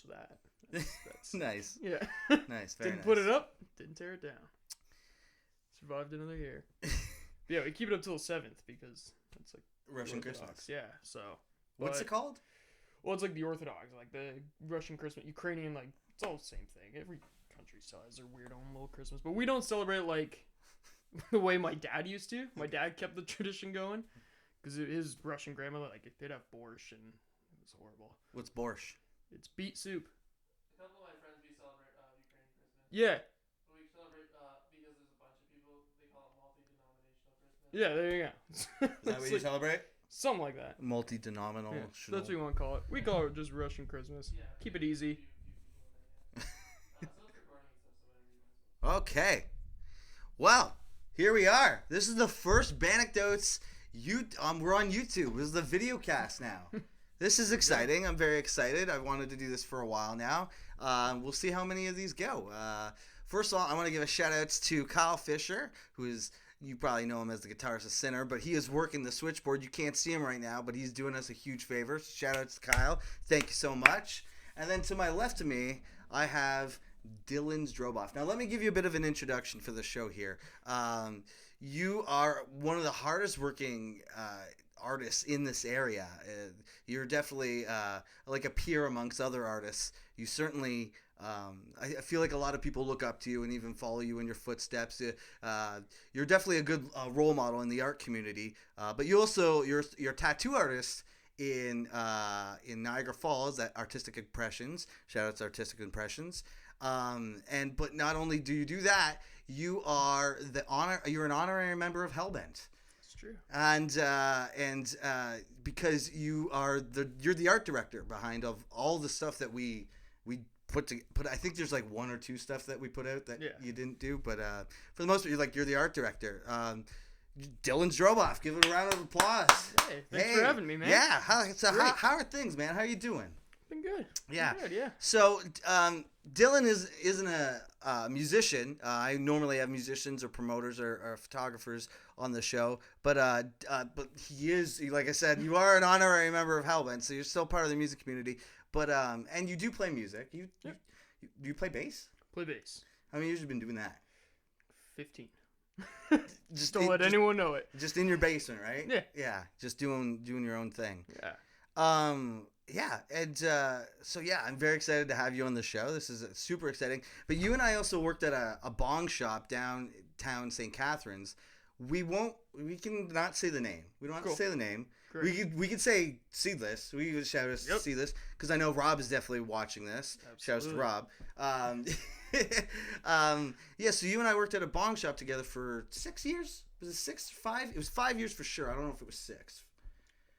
bunch of that. That's Nice. Yeah. Nice. Very Didn't nice. put it up. Didn't tear it down. Survived another year. Yeah, we keep it up till the 7th because it's like Russian Orthodox. Christmas. Yeah. So. What's it called? Well, it's like the Orthodox, like the Russian Christmas, Ukrainian, like it's all the same thing. Every country still has their weird own little Christmas, but we don't celebrate like the way my dad used to. My dad kept the tradition going because his Russian grandmother, like they'd have borscht and it was horrible. What's borscht? It's beet soup. A couple of my friends, we celebrate Ukrainian Christmas. Yeah. But we celebrate because there's a bunch of people. They call it multi-denominational Christmas. Yeah, there you go. Is that what you celebrate? Something like that. Multi-denominational. Yeah, that's what you want to call it. We call it just Russian Christmas. Yeah, Keep it easy. So it's recording and stuff, so whatever you guys want. Okay. Well, here we are. This is the first Bandecs. We're on YouTube. This is the video cast now. This is exciting. I'm very excited. I've wanted to do this for a while now. We'll see how many of these go. First of all, I want to give a shout outs to Kyle Fisher, who is, you probably know him as the guitarist of Sinner, but he is working the switchboard. You can't see him right now, but he's doing us a huge favor. So shout outs to Kyle. Thank you so much. And then to my left of me, I have Dylan Zdrobov. Now, let me give you a bit of an introduction for the show here. You are one of the hardest working artists in this area. You're definitely like a peer amongst other artists. You certainly, I feel like a lot of people look up to you and even follow you in your footsteps. You're definitely a good role model in the art community. But you're a tattoo artist in Niagara Falls at Artistic Impressions. Shout out to Artistic Impressions. But not only do you do that, you're an honorary member of Hellbent. It's true. And because you're the art director behind of all the stuff that we put. I think there's like one or two stuff that we put out that you didn't do, but for the most part, you're the art director. Dylan Zdrobov, give it a round of applause. Hey, thanks for having me, man. Yeah, how are things, man? How are you doing? Been good. Yeah. Been good, yeah. So Dylan isn't a musician. I normally have musicians or promoters or photographers on the show, but he is, like I said, you are an honorary member of Hellbent, so you're still part of the music community. But and you do play music. Do you play bass? Play bass. How many years have you been doing that? 15. Just Don't let anyone know it. Just in your basement, right? Yeah. Yeah. Just doing your own thing. Yeah. Yeah, and so yeah, I'm very excited to have you on the show. This is super exciting. But you and I also worked at a Bong Shop downtown St. Catharines. We can not say the name. We don't have to say the name. Great. We could say Seedless. We could shout out Seedless because I know Rob is definitely watching this. Shout out to Rob. Yeah, so you and I worked at a Bong Shop together for 6 years. Was it 6 or 5? It was 5 years for sure. I don't know if it was 6.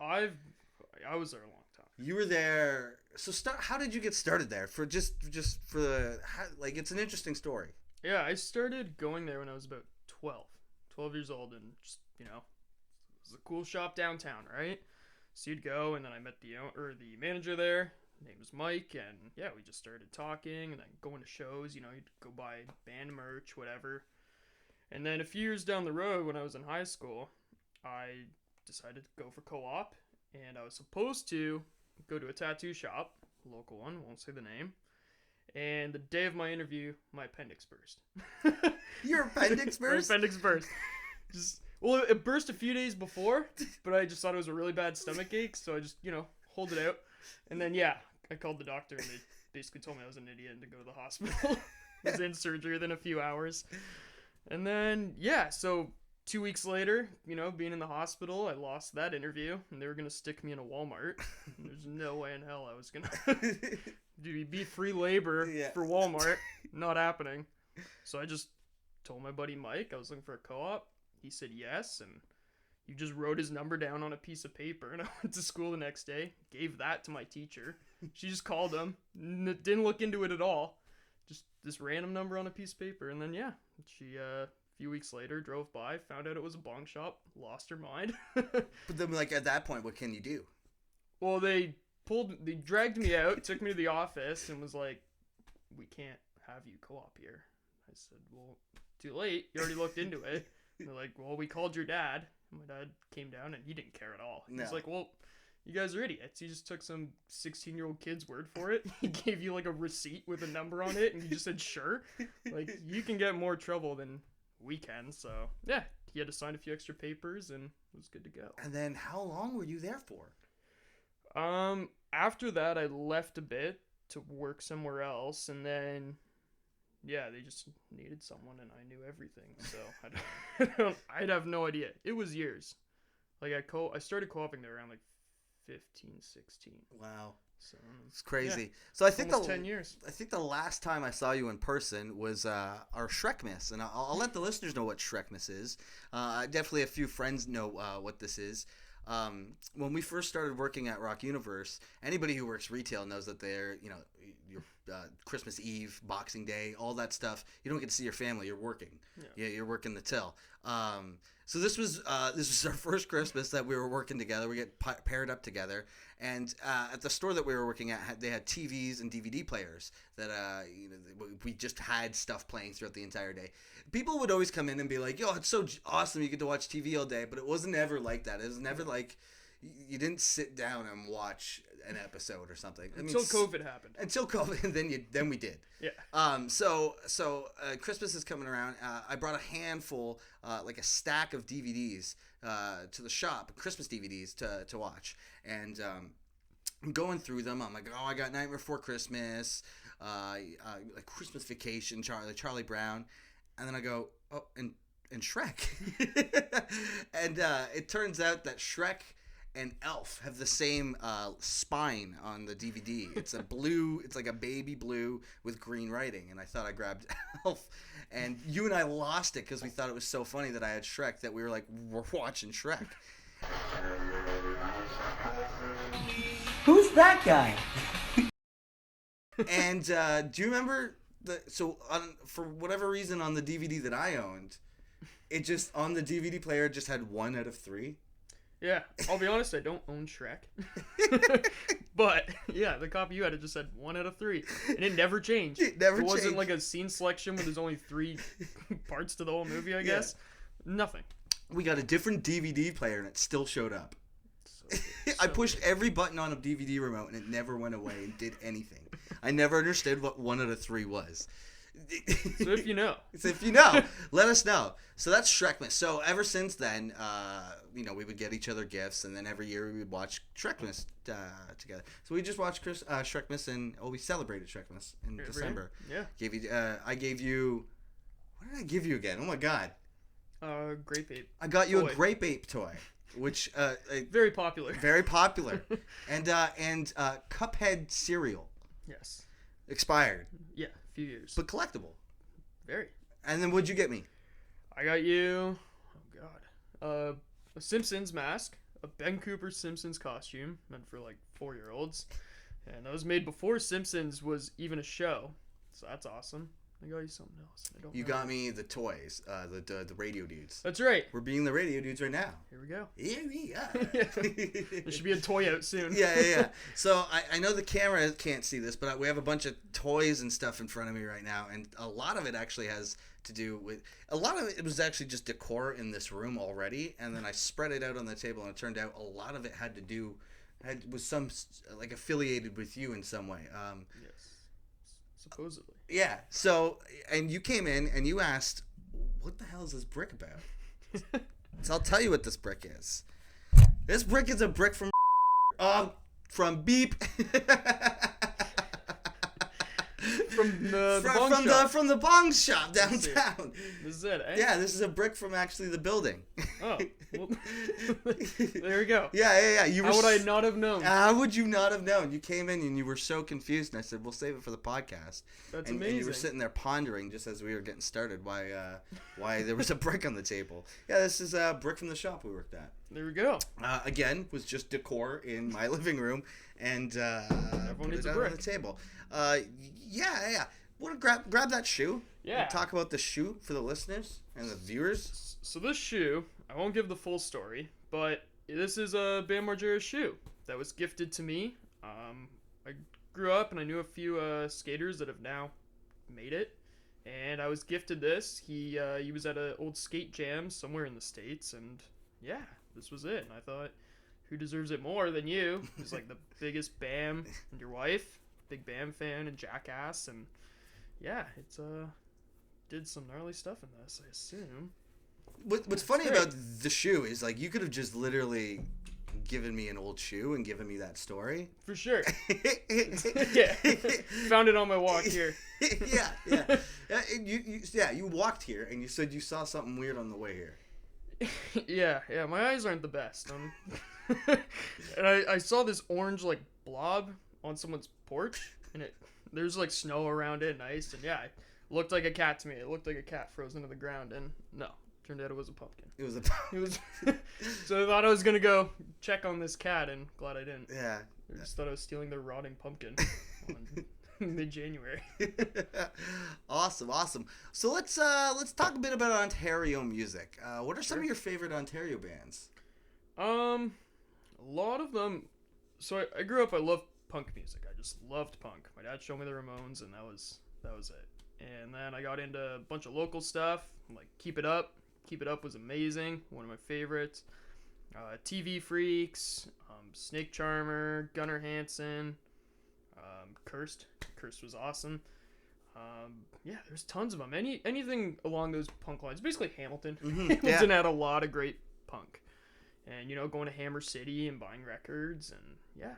I was there a long time. You were there. So how did you get started there? For just for the it's an interesting story. Yeah, I started going there when I was about 12 years old, and just it was a cool shop downtown, right? So you'd go, and then I met the manager there. His name was Mike, and yeah, we just started talking, and then going to shows. You'd go buy band merch, whatever. And then a few years down the road, when I was in high school, I decided to go for co-op, and I was supposed to go to a tattoo shop, a local one, won't say the name. And the day of my interview, my appendix burst. Your appendix burst? My appendix burst. It burst a few days before, but I just thought it was a really bad stomach ache, so I just, hold it out. And then, I called the doctor, and they basically told me I was an idiot and to go to the hospital. I was in surgery within a few hours. And then, so 2 weeks later, being in the hospital, I lost that interview, and they were going to stick me in a Walmart. There's no way in hell I was going to be free labor for Walmart. Not happening. So I just told my buddy Mike I was looking for a co-op. He said yes, and he just wrote his number down on a piece of paper, and I went to school the next day, gave that to my teacher. She just called him, didn't look into it at all. Just this random number on a piece of paper, and then she a few weeks later drove by, found out it was a Bong Shop, lost her mind. But then at that point, what can you do? Well, they dragged me out, took me to the office, and was like, "We can't have you co-op here." I said, "Well, too late. You already looked into it." They're like, "Well, we called your dad." And my dad came down, and he didn't care at all. He's like, "Well, you guys are idiots. You just took some 16-year-old kid's word for it. He gave you like a receipt with a number on it, and you just said sure. Like, you can get more trouble than we can. So yeah, he had to sign a few extra papers, and it was good to go. And then how long were you there for? After that, I left a bit to work somewhere else, and then yeah, they just needed someone, and I knew everything. So I'd have no idea. It was years. Like I started co-oping there around like 15, 16. Wow. So It's crazy. yeah, So I think almost 10 years. I think the last time I saw you in person was our Shrekness, and I'll let the listeners know what Shrekness is. Definitely a few friends know what this is. When we first started working at Rock Universe, anybody who works retail knows that they're, your Christmas Eve, Boxing Day, all that stuff. You don't get to see your family. You're working. Yeah, you're working the till. So this was our first Christmas that we were working together. We get paired up together, and at the store that we were working at, they had TVs and DVD players that we just had stuff playing throughout the entire day. People would always come in and be like, "Yo, it's so awesome! You get to watch TV all day," but it wasn't ever like that. It was never like you didn't sit down and watch an episode or something. Until COVID happened. Until COVID, and then we did. Yeah. So Christmas is coming around. I brought a handful, like a stack of DVDs, to the shop, Christmas DVDs to watch, and I'm going through them. I'm like, oh, I got Nightmare Before Christmas, like Christmas Vacation, Charlie Brown, and then I go, oh, and Shrek, and it turns out that Shrek and Elf have the same spine on the DVD. It's a blue, it's like a baby blue with green writing, and I thought I grabbed Elf, and you and I lost it because we thought it was so funny that I had Shrek that we were like, we're watching Shrek. Who's that guy? And do you remember for whatever reason on the DVD that I owned, it just on the DVD player just had 1 out of 3. Yeah, I'll be honest, I don't own Shrek. But, yeah, the copy you had, it just said 1 out of 3. And it never changed. It never changed. wasn't like a scene selection where there's only 3 parts to the whole movie, I guess. Nothing. We got a different DVD player and it still showed up. I pushed every button on a DVD remote and it never went away and did anything. I never understood what 1 out of 3 was. So if you know. Let us know. So that's Shrekmas. So ever since then, we would get each other gifts, and then every year we would watch Shrekmas together. So we just watched Shrekmas, and we celebrated Shrekmas in December. Yeah. I gave you. What did I give you again? Oh my God. Grape Ape. I got you toy. a Grape Ape toy, which very popular. Very popular, and Cuphead cereal. Yes. Expired. Yeah, a few years. But collectible. Very. And then what'd you get me? I got you, oh God, a Simpsons mask, a Ben Cooper Simpsons costume, meant for like 4-year-olds, and that was made before Simpsons was even a show, so that's awesome. I got you something else. You got me the toys, the radio dudes. That's right. We're being the radio dudes right now. Here we go. Here we are. There should be a toy out soon. Yeah. So I know the camera can't see this, but we have a bunch of toys and stuff in front of me right now, and a lot of it actually has to do with it was actually just decor in this room already, and then I spread it out on the table, and it turned out a lot of it was some like affiliated with you in some way. Yes. Supposedly. Yeah. So, and you came in and you asked, "What the hell is this brick about?" So I'll tell you what this brick is. This brick is a brick from Beep. From the Bong Shop downtown. This is it, eh? Yeah, this is a brick from actually the building. Oh, well, there we go. Yeah. How would I not have known? How would you not have known? You came in and you were so confused, and I said, "We'll save it for the podcast." That's amazing. And you were sitting there pondering just as we were getting started why there was a brick on the table. Yeah, this is a brick from the shop we worked at. There we go. Again, was just decor in my living room, and everyone needs a brick on the table. Yeah. Want to grab that shoe? Yeah. And talk about the shoe for the listeners and the viewers. So this shoe, I won't give the full story, but this is a Bam Margera's shoe that was gifted to me. I grew up and I knew a few skaters that have now made it, and I was gifted this. He was at an old skate jam somewhere in the States, and yeah, this was it. And I thought, who deserves it more than you? Who's like the biggest Bam and your wife, big Bam fan and jackass, and yeah, it's did some gnarly stuff in this, I assume. What's funny about the shoe is like you could have just literally given me an old shoe and given me that story. For sure. Yeah. Found it on my walk here. yeah. You walked here and you said you saw something weird on the way here. Yeah. My eyes aren't the best. And I saw this orange like blob on someone's porch, and there's like snow around it and ice, and yeah, it looked like a cat to me. It looked like a cat frozen to the ground, and no, turned out it was a pumpkin. It was So I thought I was gonna go check on this cat, and glad I didn't. Yeah. I just thought I was stealing their rotting pumpkin on mid-January. Awesome. So let's talk a bit about Ontario music. What are some of your favorite Ontario bands? A lot of them. So I grew up. I loved punk music. I just loved punk. My dad showed me the Ramones, and that was it. And then I got into a bunch of local stuff, like Keep It Up. Keep It Up was amazing. One of my favorites. TV Freaks, Snake Charmer, Gunnar Hansen, Cursed. Cursed was awesome. Yeah, there's tons of them. Anything along those punk lines. Basically Hamilton. Hamilton had a lot of great punk. And, going to Hammer City and buying records. And, yeah,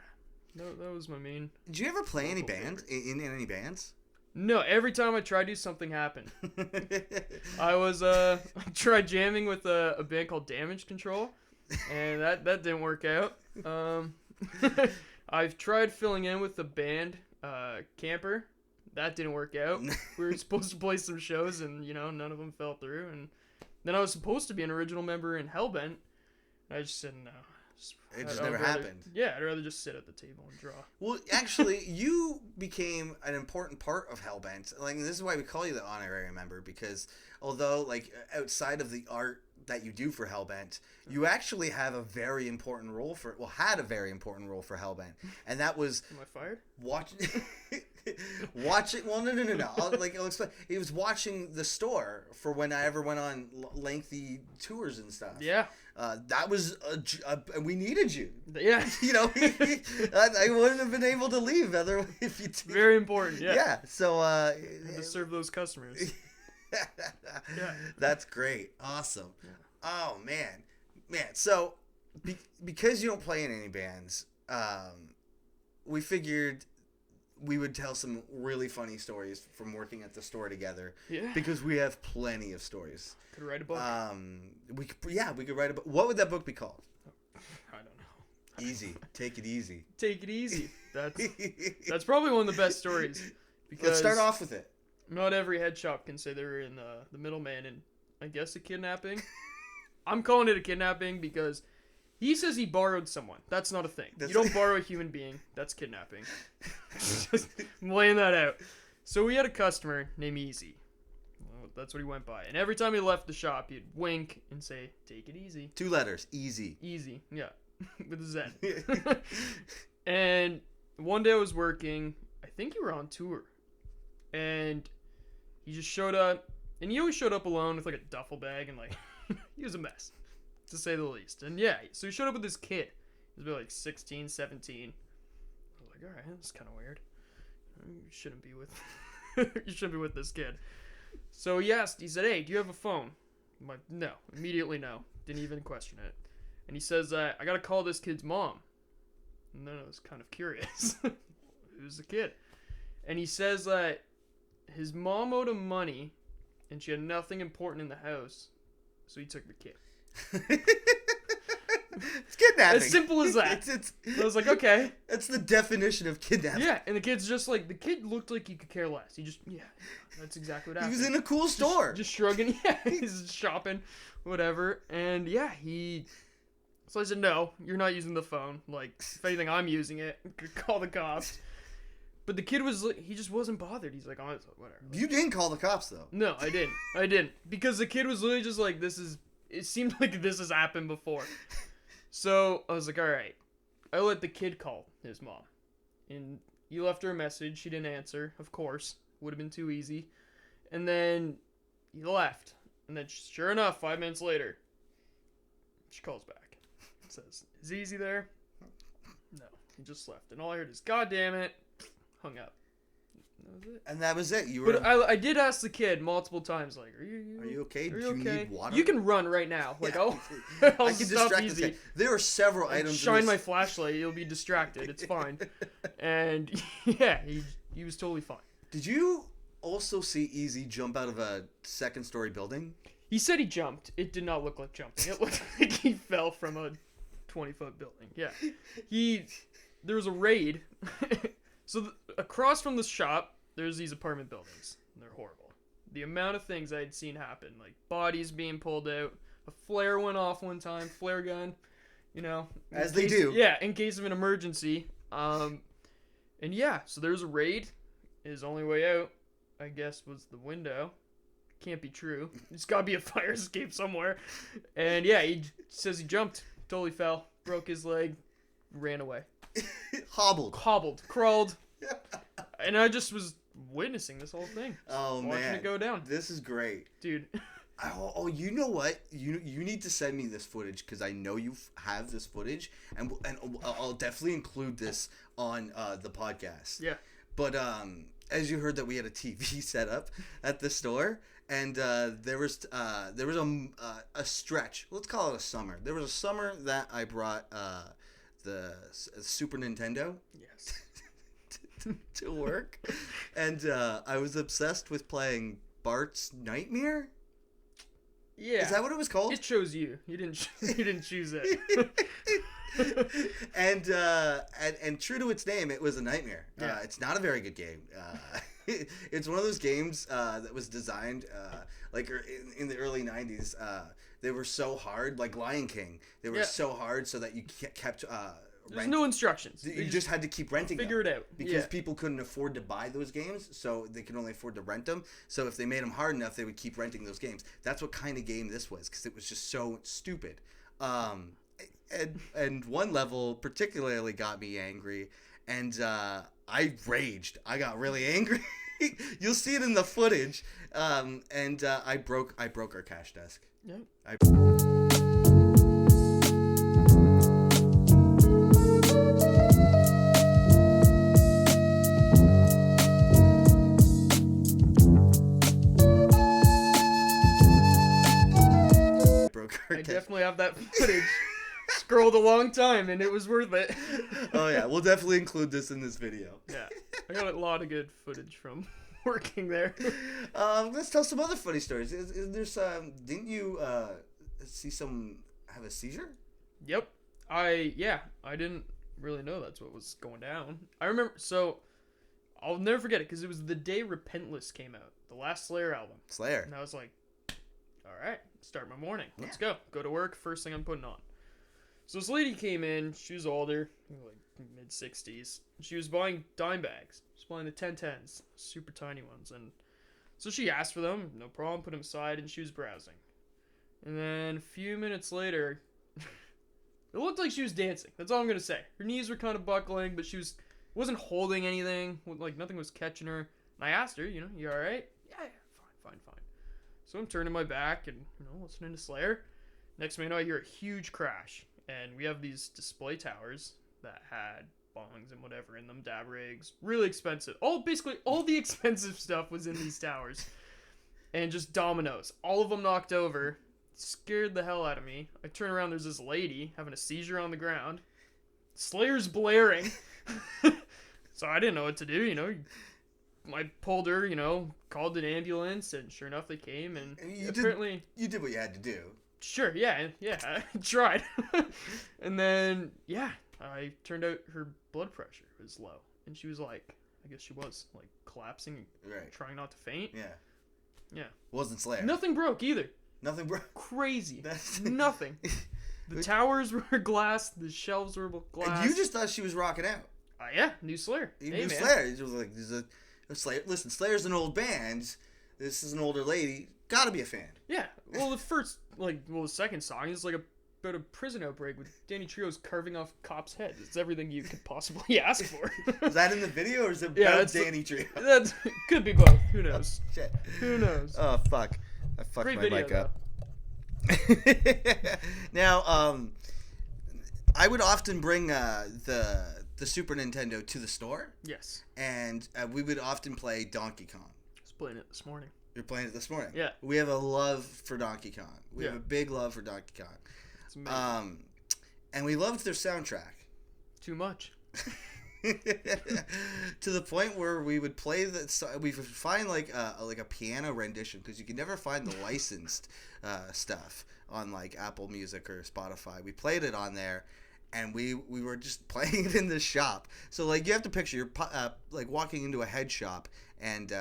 that was my main... Did you ever play any band? In any bands? No, every time I tried to, something happened. I tried jamming with a band called Damage Control, and that didn't work out. I've tried filling in with the band Camper. That didn't work out. We were supposed to play some shows, and none of them fell through. And then I was supposed to be an original member in Hellbent. I just said no. It just never happened. Yeah, I'd rather just sit at the table and draw. Well, actually, you became an important part of Hellbent. Like, this is why we call you the honorary member, because although, like, outside of the art that you do for Hellbent, you actually have a very important role had a very important role for Hellbent, and that was... Am I fired? Watching. Well, no. I'll explain. He was watching the store for when I ever went on lengthy tours and stuff. Yeah. That was we needed you. Yeah. I wouldn't have been able to leave otherwise if you did. Very important. Yeah. Yeah. So to serve those customers. Yeah. That's great. Awesome. Yeah. Oh man. So because you don't play in any bands, we figured we would tell some really funny stories from working at the store together. Yeah. Because we have plenty of stories. Could write a book. We could write a book. What would that book be called? I don't know. Easy. Take it easy. Take it easy. That's probably one of the best stories. Because let's start off with it. Not every head shop can say they're in the middleman in, I guess, a kidnapping. I'm calling it a kidnapping because he says he borrowed someone. That's not a thing. You don't borrow a human being. That's kidnapping. Just laying that out. So we had a customer named Easy. Well, that's what he went by. And every time he left the shop, he'd wink and say, "Take it easy." 2 letters. Easy. Easy. Yeah. With a Z. And one day I was working. I think you were on tour. And he just showed up. And he always showed up alone with like a duffel bag and like... he was a mess, to say the least. And yeah, so he showed up with this kid. He was about like 16, 17. I was like, alright, that's kind of weird. You shouldn't be with this kid. So he said, "Hey, do you have a phone?" I'm like, no. Immediately no. Didn't even question it. And he says, I gotta call this kid's mom. And then I was kind of curious. Who's the kid? And he says that his mom owed him money and she had nothing important in the house. So he took the kid. It's kidnapping. As simple as that. I was like, okay. That's the definition of kidnapping. Yeah, and the kid's just like, the kid looked like he could care less. He just, that's exactly what happened. He was in a cool store. Just shrugging. Yeah, he's shopping, whatever. And yeah, so I said, no, you're not using the phone. Like, if anything, I'm using it. Call the cops. But the kid he just wasn't bothered. He's like, oh, whatever. You didn't call the cops, though. No, I didn't. Because the kid was literally just like, it seemed like this has happened before. So I was like, all right. I let the kid call his mom. And he left her a message. She didn't answer, of course. Would have been too easy. And then he left. And then sure enough, 5 minutes later, she calls back. says, "Is Easy there?" No, he just left. And all I heard is, "God damn it," hung up. That was it. And that was it. You were. But I did ask the kid multiple times, like, "Are you okay? Are Do you you okay? need water? You can run right now. Like, Yeah. I'll I can stop distract Easy. this guy. There are several Like, items. shine in my this... flashlight. You'll be distracted. It's fine." And yeah, he was totally fine. Did you also see Easy jump out of a second-story building? He said he jumped. It did not look like jumping. It looked like he fell from a 20-foot building. Yeah. There was a raid. So across from the shop, there's these apartment buildings. And they're horrible. The amount of things I had seen happen, like bodies being pulled out, a flare went off one time, flare gun, you know. As they do. Yeah, in case of an emergency. And yeah, so there's a raid. His only way out, I guess, was the window. Can't be true. There's gotta be a fire escape somewhere. And yeah, he says he jumped, totally fell, broke his leg, ran away. Hobbled. Crawled. And I just was witnessing this whole thing. Oh, watching man. it go down. This is great. Dude. Oh, you know what? You need to send me this footage because I know you have this footage, and I'll definitely include this on the podcast. Yeah. But as you heard that we had a TV set up at the store, and there was a stretch. Let's call it a summer. There was a summer that I brought the Super Nintendo. Yes. to work, and I was obsessed with playing Barts Nightmare. Yeah. Is that what it was called? It chose you. You didn't choose it. And true to its name, it was a nightmare. Yeah. It's not a very good game. It's one of those games that was designed in the early 90s. They were so hard, like Lion King. They were so hard so that you kept There's no instructions. You just had to keep renting them. Figure it out. Because people couldn't afford to buy those games, so they could only afford to rent them. So if they made them hard enough, they would keep renting those games. That's what kind of game this was, because it was just so stupid. And one level particularly got me angry, and I raged. I got really angry. You'll see it in the footage. And I broke our cash desk. Yeah. I definitely have that footage. Scrolled a long time and it was worth it. Oh yeah, we'll definitely include this in this video. Yeah, I got a lot of good footage from working there. Let's tell some other funny stories. Is there some? Didn't you see someone have a seizure? Yep. I didn't really know that's what was going down. I remember, so I'll never forget it because it was the day Repentless came out, the last Slayer album. Slayer. And I was like, all right, start my morning. Let's go to work. First thing I'm putting on. So this lady came in. She was older, like mid-60s. She was buying dime bags. She was buying the 1010s, super tiny ones. And so she asked for them, no problem, put them aside, and she was browsing. And then a few minutes later, it looked like she was dancing. That's all I'm going to say. Her knees were kind of buckling, but she wasn't holding anything. Like, nothing was catching her. And I asked her, you all right? Yeah, fine. So I'm turning my back and, listening to Slayer. Next thing you know, I hear a huge crash. And we have these display towers that had bongs and whatever in them, dab rigs, really expensive. Basically all the expensive stuff was in these towers. And just dominoes. All of them knocked over. Scared the hell out of me. I turn around, there's this lady having a seizure on the ground. Slayer's blaring. So I didn't know what to do, I pulled her, called an ambulance, and sure enough, they came, and apparently... You did what you had to do. Sure, yeah, I tried. And then, I turned out her blood pressure was low. And she was like, I guess she was, like, collapsing, right, trying not to faint. Yeah. Wasn't Slayer. Nothing broke either. Nothing broke. Crazy. Nothing. The towers were glass, the shelves were glass. And you just thought she was rocking out. Yeah, new Slayer. New Slayer. It was like, there's a Slayer. Listen, Slayer's an old band. This is an older lady. Gotta be a fan. Yeah. Well, the second song is like about a prison outbreak with Danny Trejo's carving off cops' heads. It's everything you could possibly ask for. Is that in the video or is it about Danny Trejo? That could be both. Who knows? Oh, shit. Who knows? Oh, fuck. I fucked Great my video, mic up. Now, I would often bring the Super Nintendo to the store, Yes. and we would often play Donkey Kong. I was playing it this morning. You're playing it this morning. Yeah. We have a love for Donkey Kong. We have Yeah. a big love for Donkey Kong. It's amazing. And we loved their soundtrack. Too much. To the point where we would play we would find like a piano rendition, because you can never find the licensed stuff on like Apple Music or Spotify. We played it on there, and we were just playing it in the shop. So like you have to picture you're like walking into a head shop, and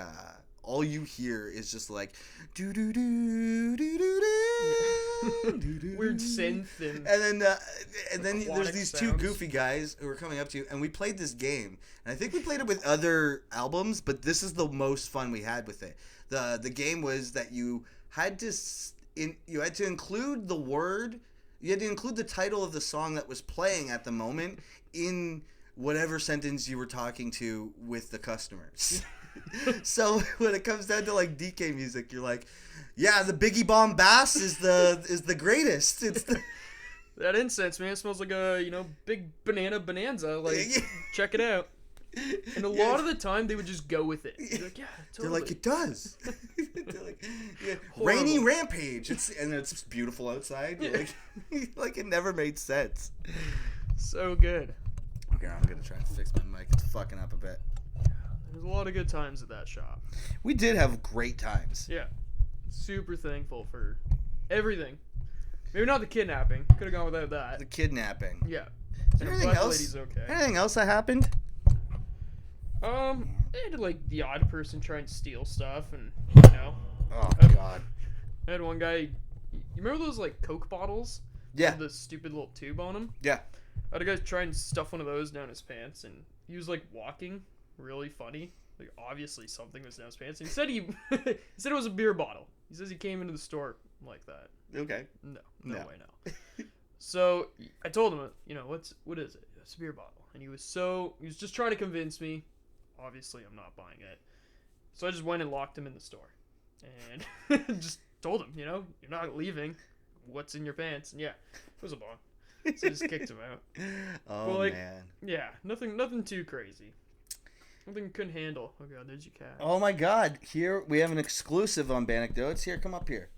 all you hear is just like do do do do do do Weird synth and then there's aquatic these two sounds. goofy guys who are coming up to you, and we played this game, and I think we played it with other albums, but this is the most fun we had with it. The game was that you had to include the word, you had to include the title of the song that was playing at the moment in whatever sentence you were talking to with the customers. So when it comes down to like DK music, you're like, yeah, the Biggie Bomb Bass is the greatest. It's the that incense, man, smells like a big banana bonanza. Like, check it out. And a lot of the time, they would just go with it. They're like, yeah, totally. They're like, it does. They're like, yeah, Horrible. Rainy Rampage. It's beautiful outside. You're like it never made sense. So good. Okay, I'm gonna try to fix my mic. It's fucking up a bit. There's a lot of good times at that shop. We did have great times. Yeah. Super thankful for everything. Maybe not the kidnapping. Could have gone without that. The kidnapping. Yeah. Is there And I'm anything glad the else? lady's okay. Anything else that happened? They had like the odd person try and steal stuff, and Oh God. I had one guy. You remember those like Coke bottles? Yeah. With the stupid little tube on them. Yeah. I had a guy try and stuff one of those down his pants, and he was like walking really funny. Like obviously something was down his pants. And he said he said it was a beer bottle. He says he came into the store like that. Okay. No way, no. So I told him, what is it? It's a beer bottle, and he was just trying to convince me. Obviously, I'm not buying it. So I just went and locked him in the store, and just told him, you're not leaving. What's in your pants? And yeah, it was a bong. So I just kicked him out. Oh But, man. Yeah, nothing too crazy. Nothing you couldn't handle. Oh god, there's your cat. Oh my God. Here we have an exclusive on Banecdotes. Here, come up here.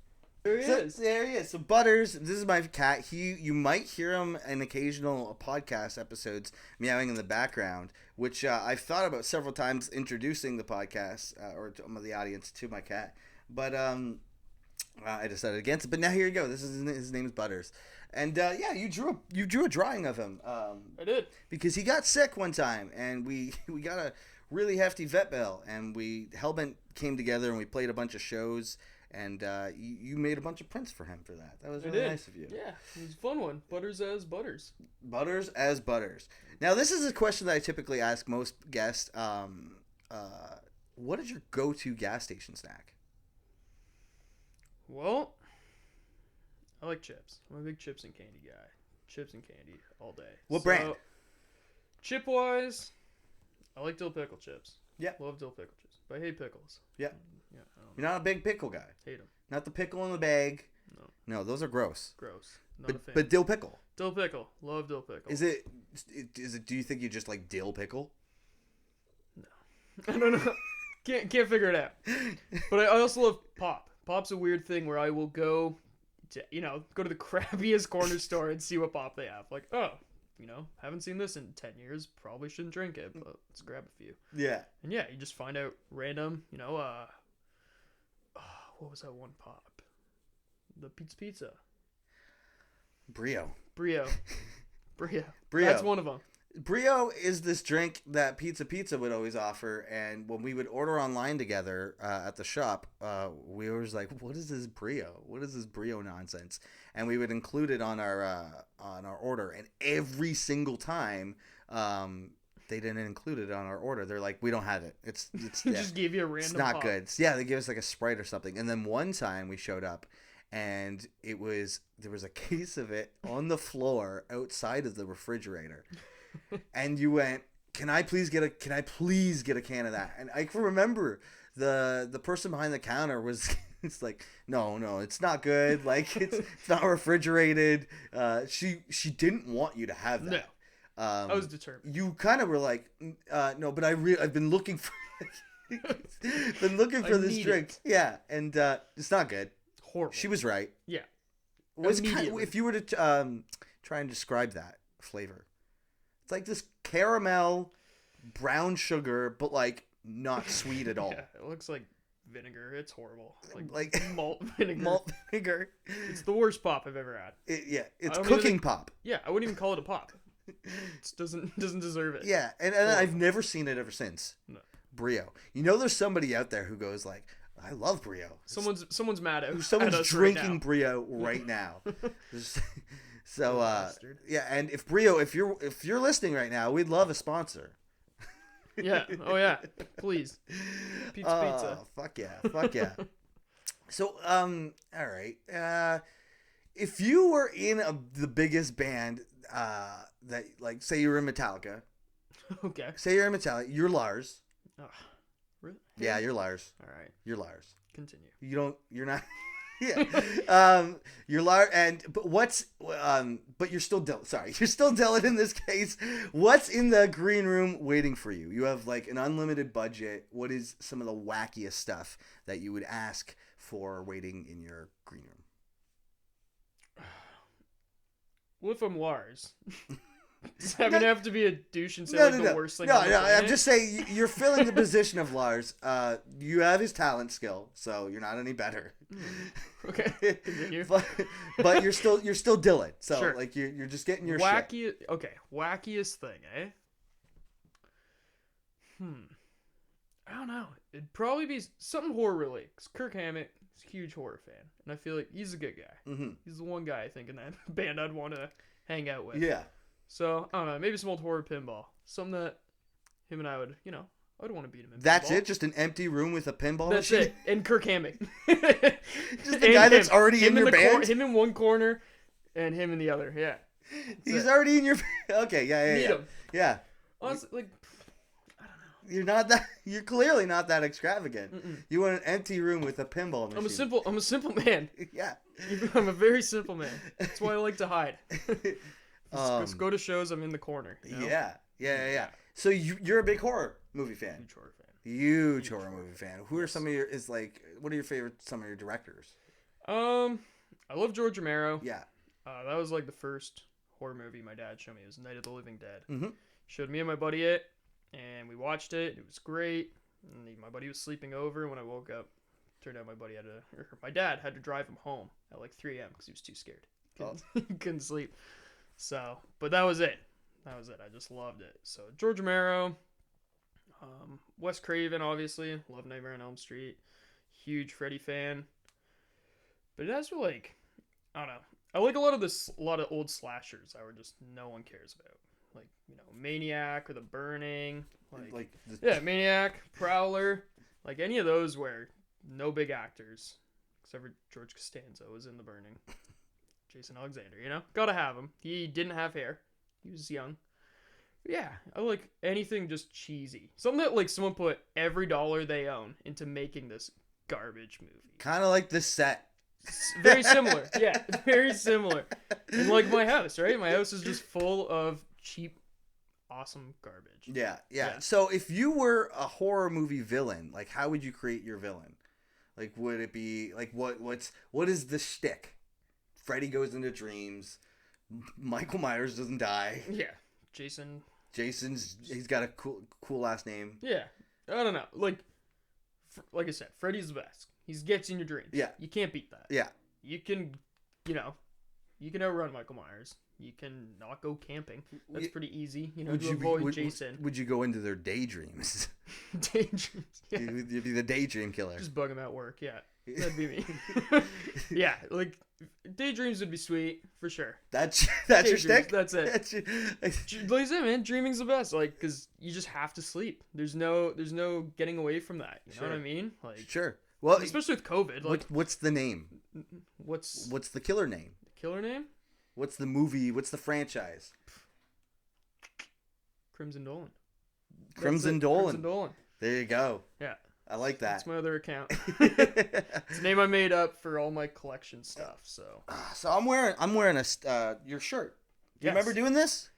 There he is. There he is. So Butters, this is my cat. You might hear him in occasional podcast episodes meowing in the background, which I've thought about several times introducing the podcast or to the audience to my cat, but I decided against it. But now here you go. This is his name is Butters, and yeah, you drew a drawing of him. I did. Because he got sick one time, and we got a really hefty vet bill, and Hellbent came together and we played a bunch of shows. And you made a bunch of prints for him for that. That was really nice of you. Yeah, it was a fun one. Butters as Butters. Butters as Butters. Now, this is a question that I typically ask most guests. What is your go-to gas station snack? Well, I like chips. I'm a big chips and candy guy. Chips and candy all day. What brand? Chip-wise, I like dill pickle chips. Yeah. Love dill pickle chips. But I hate pickles. Yeah. Yeah, I don't You're not a big pickle guy. hate them. Not the pickle in the bag. No. No, those are gross. Gross. Not a fan. But dill pickle. Dill pickle. Love dill pickle. Is it? Do you think you just like dill pickle? I don't know. Can't figure it out. But I also love pop. Pop's a weird thing where I will go to go to the crappiest corner store and see what pop they have. Like, oh, haven't seen this in 10 years. Probably shouldn't drink it, but let's grab a few. Yeah. And yeah, you just find out random, what was that one pop? The pizza. Brio. Brio. Brio. Brio. That's one of them. Brio is this drink that Pizza would always offer, and when we would order online together at the shop, we were like, "What is this Brio? What is this Brio nonsense?" And we would include it on our order, and every single time, they didn't include it on our order. They're like, "We don't have it. It's yeah, Just gave you a random. it's not pop. good." Yeah, they give us like a Sprite or something, and then one time we showed up. And there was a case of it on the floor outside of the refrigerator. And you went, can I please get a can of that? And I can remember the person behind the counter was It's like, no, it's not good. Like, it's not refrigerated. She didn't want you to have that. No. I was determined. You kind of were like, no, but I've been looking for this drink. It. Yeah, and it's not good. Horrible. She was right. Yeah. If you were to try and describe that flavor, it's like this caramel brown sugar, but like not sweet at all. Yeah, it looks like vinegar. It's horrible. Like malt vinegar. Malt vinegar. It's the worst pop I've ever had. It's cooking pop. Yeah, I wouldn't even call it a pop. It doesn't deserve it. Yeah, and I've never seen it ever since. No. Brio. You know, there's somebody out there who goes like, I love Brio. Someone's mad at someone's us drinking right Brio right now. So yeah, and if Brio, if you're listening right now, we'd love a sponsor. Yeah. Oh yeah. Please. Pizza. Fuck yeah. So all right. If you were in the biggest band that, like, say you were in Metallica. Okay. Say you're in Metallica. You're Lars. Oh, really? Yeah, you're Lars. All right. You're Lars. Continue. You're not. Yeah. You're Lars, but you're still Dylan. Sorry, you're still Dylan in this case. What's in the green room waiting for you? You have like an unlimited budget. What is some of the wackiest stuff that you would ask for waiting in your green room? What if I'm Lars? Does that have to be a douche and say the worst thing? No. I'm just saying you're filling the position of Lars. You have his talent skill, so you're not any better. Okay. Continue. but you're still Dylan. So sure. like you're just getting your shit. Shit. Okay, wackiest thing, eh? I don't know. It'd probably be something horror related. 'Cause Kirk Hammett is a huge horror fan, and I feel like he's a good guy. Mm-hmm. He's the one guy I think in that band I'd want to hang out with. Yeah. So, I don't know, maybe some old horror pinball. Something that him and I would, I'd want to beat him in That's pinball. it? Just an empty room with a pinball That's machine? it. And Kirk Hammett. Just the guy that's already in your band? Him in one corner and him in the other, yeah. He's already in your... Okay, yeah. Meet him. Yeah. Honestly, like, I don't know. You're clearly not that extravagant. Mm-mm. You want an empty room with a pinball machine. I'm a simple man. Yeah. I'm a very simple man. That's why I like to hide. Just go to shows, I'm in the corner. You know? Yeah. So you're a big horror movie fan. Huge horror fan. Huge horror movie fan. Who are some of your what are your some of your directors? I love George Romero. Yeah. That was like the first horror movie my dad showed me. It was Night of the Living Dead. Mm-hmm. Showed me and my buddy it, and we watched it. It was great. And my buddy was sleeping over when I woke up. Turned out my dad had to drive him home at like 3 a.m. because he was too scared. Couldn't sleep. So, but that was it. I just loved it. So George Romero, Wes Craven, obviously. Love Nightmare on Elm Street. Huge Freddy fan. But as for like, I don't know. I like a lot of old slashers that were just no one cares about. Like, Maniac or The Burning. Maniac, Prowler. Like any of those where no big actors, except for George Costanza was in The Burning. Jason Alexander, gotta have him. He didn't have hair. He was young. But yeah, I like anything just cheesy. Something that like someone put every dollar they own into making this garbage movie. Kind of like this set. Very similar. Yeah, very similar. And like my house, right? My house is just full of cheap, awesome garbage. Yeah. So if you were a horror movie villain, like how would you create your villain? Like would it be like what is the shtick? Freddy goes into dreams. Michael Myers doesn't die. Yeah. He's got a cool last name. Yeah. I don't know. Like I said, Freddy's the best. He gets in your dreams. Yeah. You can't beat that. Yeah. You can, you can outrun Michael Myers. You can not go camping. That's pretty easy. To avoid Jason. Would you go into their daydreams? Daydreams. Yeah. You'd be the daydream killer. Just bug him at work. Yeah. That'd be me. Yeah. Like, daydreams would be sweet for sure. That's your shtick? That's it. Like I said, man, dreaming's the best. Like, because you just have to sleep. There's no getting away from that. You know what I mean? Like, sure. Well, especially with COVID. Like, what's the name? What's the killer name? The killer name? What's the movie? What's the franchise? Crimson Dolan. Crimson Dolan. Crimson Dolan. There you go. Yeah. I like That's that. my other account. It's a name I made up for all my collection stuff. So So I'm wearing your shirt. Do you Yes. remember doing this?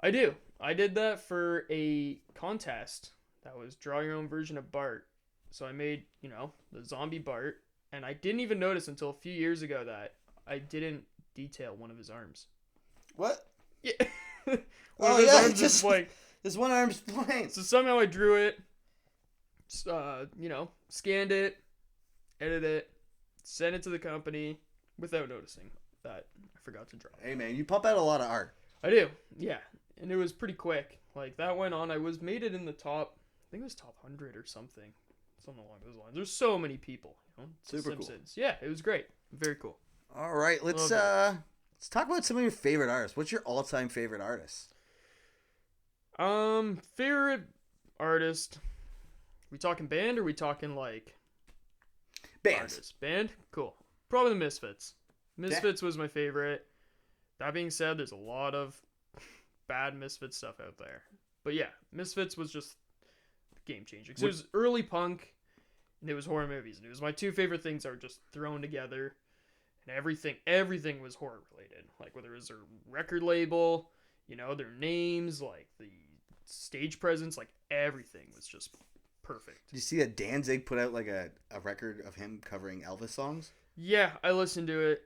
I do. I did that for a contest that was draw your own version of Bart. So I made, the zombie Bart, and I didn't even notice until a few years ago that I didn't detail one of his arms. What? Yeah. Oh, of his yeah, arms is just- blank. This one arm's plain. So somehow I drew it, scanned it, edited it, sent it to the company without noticing that I forgot to draw. Hey man, you pump out a lot of art. I do, yeah, and it was pretty quick. Like that went on. I made it in the top. I think it was top 100 or something along those lines. There's so many people. It's The Super cool. Simpsons. Yeah, it was great. Very cool. All right, let's talk about some of your favorite artists. What's your all-time favorite artist? Favorite artist. We talking band or we talking like Bands. artist? Band? Cool. Probably the Misfits. Misfits was my favorite. That being said, there's a lot of bad Misfits stuff out there. But yeah, Misfits was just game changing. So it was early punk and it was horror movies. And it was my two favorite things that were just thrown together. And everything was horror related. Like whether it was their record label, their names, like the stage presence, like everything was just perfect. Did you see that Danzig put out like a record of him covering Elvis songs? Yeah, I listened to it.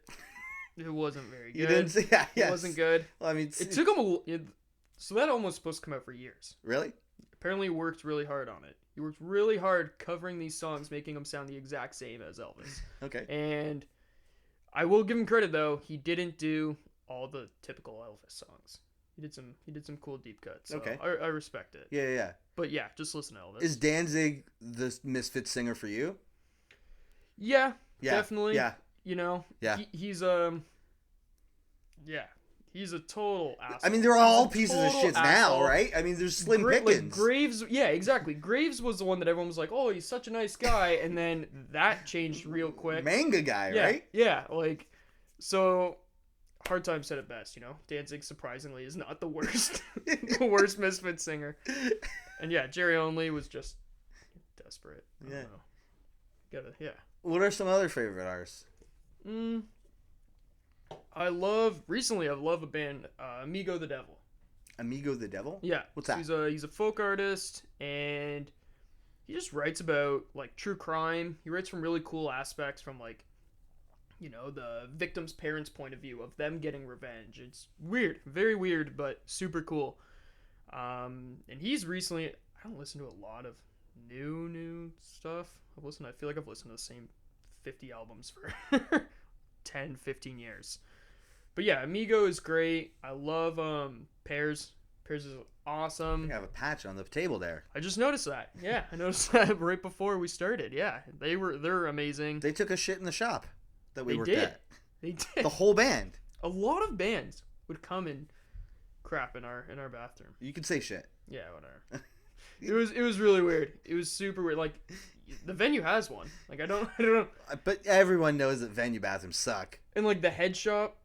It wasn't very good. You didn't see? Yeah, It wasn't good. Well, I mean, It took him so that almost supposed to come out for years. Really? Apparently he worked really hard on it. He worked really hard covering these songs, making them sound the exact same as Elvis. Okay. And I will give him credit though, he didn't do all the typical Elvis songs. He did some cool deep cuts. So Okay. I respect it. Yeah. But yeah, just listen to Elvis. Is Danzig the Misfits singer for you? Yeah, Yeah. definitely. Yeah. Yeah. He's he's a total asshole. I mean, they're all He's a pieces of total shit now, asshole. right? I mean, there's slim Like pickings. Graves, yeah, exactly. Graves was the one that everyone was like, "Oh, he's such a nice guy," and then that changed real quick. Manga guy, Yeah, right? yeah, so. Hard Time said it best, Danzig surprisingly is not the worst, the worst Misfit singer. And yeah, Jerry Only was just desperate. I don't know. What are some other favorite artists? I've loved a band, Amigo the Devil. Amigo the Devil? Yeah. What's that? He's a folk artist, and he just writes about, like, true crime. He writes from really cool aspects from, like, the victim's parents' point of view of them getting revenge. It's weird. Very weird, but super cool. And he's recently... I don't listen to a lot of new stuff. I feel like I've listened to the same 50 albums for 10, 15 years. But yeah, Amigo is great. I love Pears. Pears is awesome. I have a patch on the table there. I just noticed that. Yeah, I noticed that right before we started. Yeah, they're amazing. They took a shit in the shop that we worked did. at. They did. The whole band. A lot of bands would come and crap in our bathroom. You can say shit. Yeah, whatever. It was really weird. It was super weird. Like the venue has one. Like I don't know. But everyone knows that venue bathrooms suck. And like the head shop,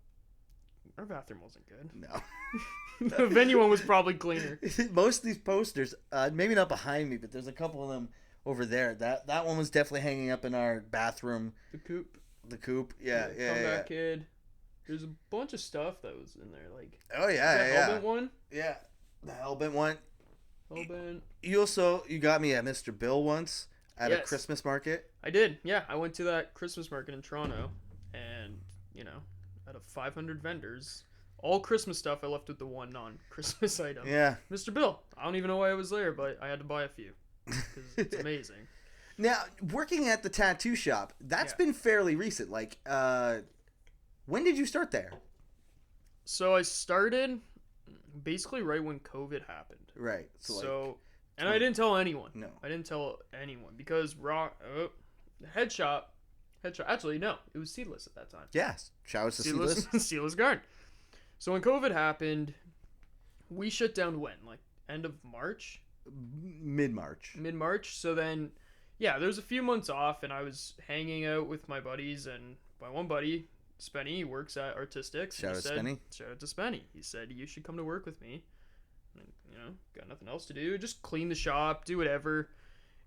our bathroom wasn't good. No. The venue one was probably cleaner. Most of these posters, maybe not behind me, but there's a couple of them over there. That one was definitely hanging up in our bathroom. The coop. The coop. Yeah. Comeback Kid. There's a bunch of stuff that was in there. Like Oh yeah. Hellbent one. Yeah. The Hellbent one. Hellbent. You got me at Mr. Bill once at a Yes. Christmas market. I did. Yeah, I went to that Christmas market in Toronto, and out of 500 vendors, all Christmas stuff, I left with the one non-Christmas item. Yeah. Mr. Bill. I don't even know why I was there, but I had to buy a few because it's amazing. Now, working at the tattoo shop, that's Yeah. been fairly recent. Like, when did you start there? So I started basically right when COVID happened. Right. And I didn't tell anyone. No. I didn't tell anyone because head shop. Actually, no, it was seedless at that time. Yes. Showers to Seedless, seedless. seedless garden. So when COVID happened, we shut down when? Like end of March? Mid-March. Mid-March. So then, yeah, there was a few months off, and I was hanging out with my buddies, and my one buddy, Spenny, he works at Artistics. Shout out Spenny. Shout out to Spenny. He said, you should come to work with me. And, got nothing else to do. Just clean the shop, do whatever.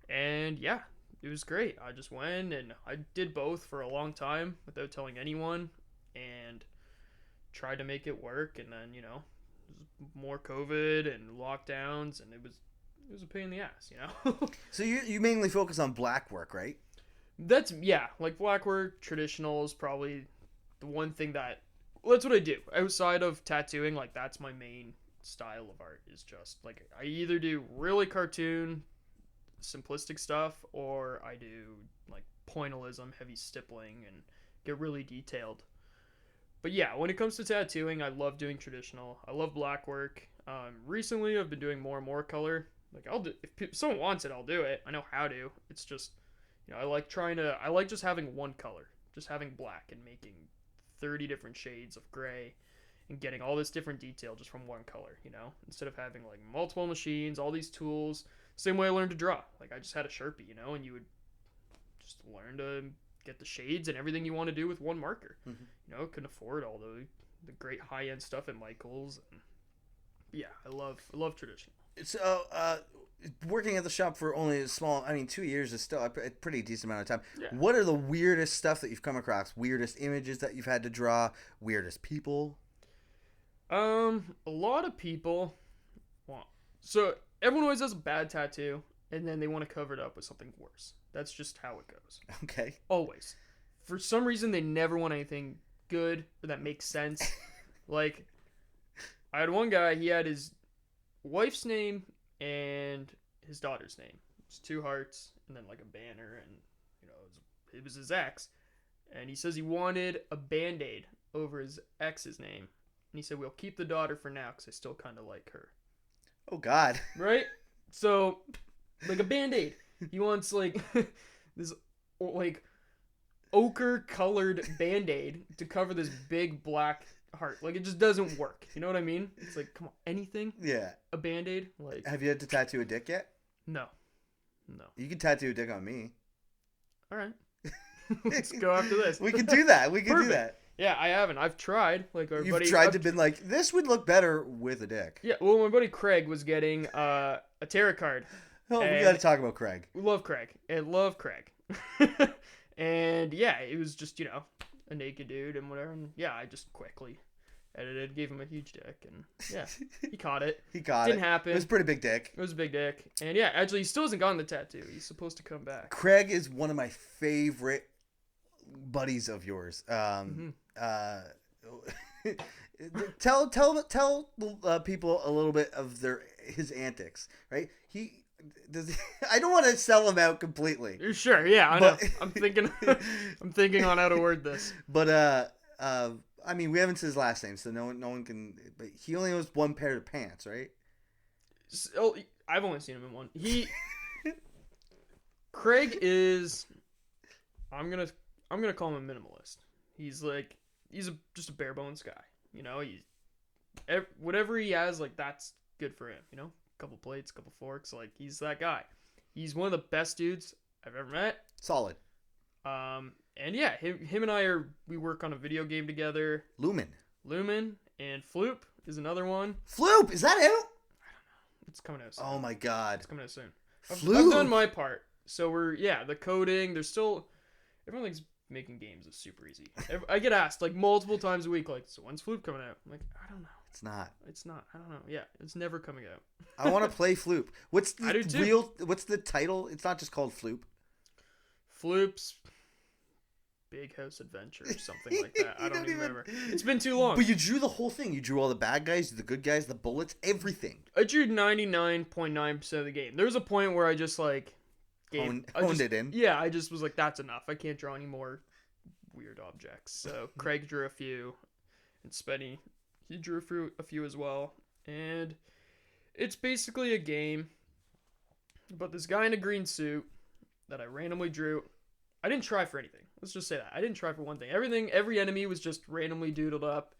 And yeah, it was great. I just went and I did both for a long time without telling anyone, and tried to make it work. And then more COVID and lockdowns, and it was a pain in the ass. So you mainly focus on black work, right? That's like black work, traditional is probably the one thing that's what I do outside of tattooing. Like that's my main style of art, is just like I either do really cartoon simplistic stuff, or I do like pointillism, heavy stippling, and get really detailed. But yeah, when it comes to tattooing, I love doing traditional. I love black work. Recently I've been doing more and more color. Like I'll do, if someone wants it, I'll do it. I know how to. It's just I like just having one color, just having black and making 30 different shades of gray and getting all this different detail just from one color, instead of having like multiple machines, all these tools. Same way I learned to draw. Like I just had a Sharpie, and you would just learn to get the shades and everything you want to do with one marker. Mm-hmm. Couldn't afford all the great high-end stuff at Michael's. And yeah, I love traditional. So, working at the shop for only 2 years is still a pretty decent amount of time. Yeah. What are the weirdest stuff that you've come across? Weirdest images that you've had to draw? Weirdest people? A lot of people so everyone always has a bad tattoo, and then they want to cover it up with something worse. That's just how it goes. Okay. Always. For some reason, they never want anything good or that makes sense. Like, I had one guy, he had his wife's name and his daughter's name. It's 2 hearts, and then like a banner, and it was his ex. And he says he wanted a Band-Aid over his ex's name. And he said, we'll keep the daughter for now because I still kind of like her. Oh, God. Right? So, like a Band-Aid. He wants, like, this, like, ochre-colored Band-Aid to cover this big black heart. Like, it just doesn't work. You know what I mean? It's like, come on, anything? Yeah. A Band-Aid? Like, Have you had to tattoo a dick yet? no. You can tattoo a dick on me. All right. Let's go after this. We can do that. We can do Perfect. that. Yeah, I haven't. I've tried. Like our You've buddy, tried to been like, this would look better with a dick. Yeah, well, my buddy Craig was getting a tarot card. Oh, we And- got to talk about Craig. We love Craig. And love Craig. And yeah, it was just, a naked dude and whatever. And yeah, I just quickly edited, gave him a huge dick, and yeah, he caught it. He got it. Didn't happen. It was a pretty big dick. It was a big dick. And yeah, actually, he still hasn't gotten the tattoo. He's supposed to come back. Craig is one of my favorite buddies of yours. Tell people a little bit of his antics, right? I don't want to sell him out completely. Sure, yeah, I know. But- I'm thinking on how to word this. But I mean, we haven't said his last name, so no one can. But he only owns one pair of pants, right? So, I've only seen him in one. Craig is. I'm gonna call him a minimalist. He's just a bare bones guy. Whatever he has, like, that's good for him. Couple plates, couple forks, like, he's that guy. He's one of the best dudes I've ever met. Solid. And yeah, him and we work on a video game together. Lumen, and Floop is another one. Floop, is that out? It's coming out soon. Oh my God. It's coming out soon. Floop. I've done my part. So the coding, there's still, everyone thinks making games is super easy. I get asked like multiple times a week, like, so when's Floop coming out? I'm like, I don't know. It's not. I don't know. Yeah, it's never coming out. I want to play Floop. What's I do too. What's the title? It's not just called Floop. Floop's Big House Adventure or something like that. I don't even remember. It's been too long. But you drew the whole thing. You drew all the bad guys, the good guys, the bullets, everything. I drew 99.9% of the game. There was a point where I just like Honed it in. Yeah, I just was like, that's enough. I can't draw any more weird objects. So Craig drew a few, and Spenny, he drew a few as well. And it's basically a game about this guy in a green suit that I randomly drew. I didn't try for anything. Let's just say that. I didn't try for one thing. Every enemy was just randomly doodled up.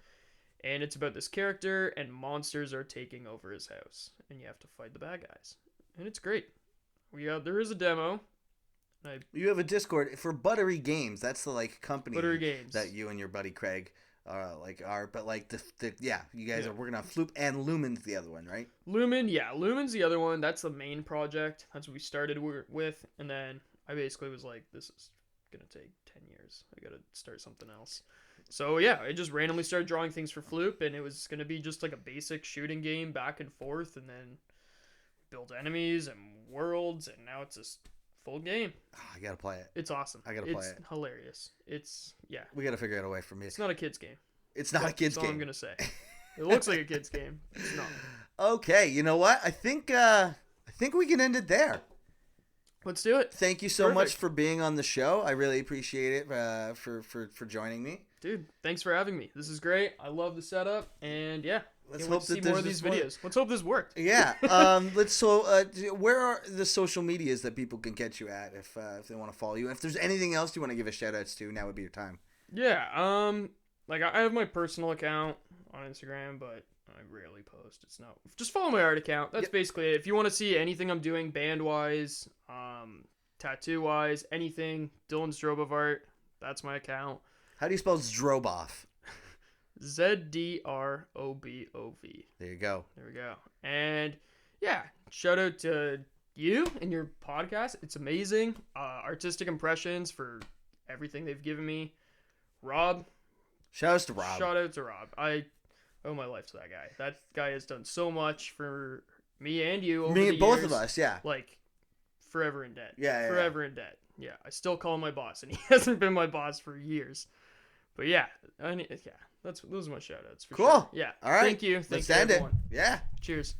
And it's about this character, and monsters are taking over his house. And you have to fight the bad guys. And it's great. There is a demo. You have a Discord for Buttery Games. That's the company Buttery Games that you and your buddy Craig are. But you guys are working on Floop, and Lumen's the other one, right? Lumen's the other one. That's the main project. That's what we started with. And then I basically was like, this is gonna take 10 years. I gotta start something else. So yeah, I just randomly started drawing things for Floop, and it was gonna be just like a basic shooting game back and forth, and then build enemies and worlds, and now it's a full game. Oh, I gotta play it. It's awesome. I gotta play it. It's hilarious. We gotta figure out a way for me. It's not a kid's game. It's not a kid's That's all game. I'm gonna say. It looks like a kid's game. It's not. Okay, you know what? I think we can end it there. Let's do it. Thank you so much Perfect. for being on the show. I really appreciate it for joining me. Dude, thanks for having me. This is great. I love the setup, and yeah, Let's can't wait hope to see that more of there's these just videos. Let's hope this worked. Yeah. Where are the social medias that people can catch you at if they want to follow you? And if there's anything else you want to give a shout outs to, now would be your time. Yeah. Like I have my personal account on Instagram, but I rarely post. It's not. Just follow my art account. That's Yep. basically it. If you want to see anything I'm doing band wise, tattoo wise, anything, Dylan Zdrobov art. That's my account. How do you spell Zdrobov? Zdrobov. There you go. There we go. And yeah, shout out to you and your podcast. It's amazing. Artistic impressions for everything they've given me. Rob. Shout outs to Rob. Shout out to Rob. I owe my life to that guy. That guy has done so much for me and you over Me the and both years. of us, yeah. Like, forever in debt. Yeah. Forever in debt. Yeah, I still call him my boss, and he hasn't been my boss for years. But yeah, those are my shout outs. Cool. Sure. Yeah. All right. Thank you. Let's Thank you, end it. everyone. Yeah. Cheers.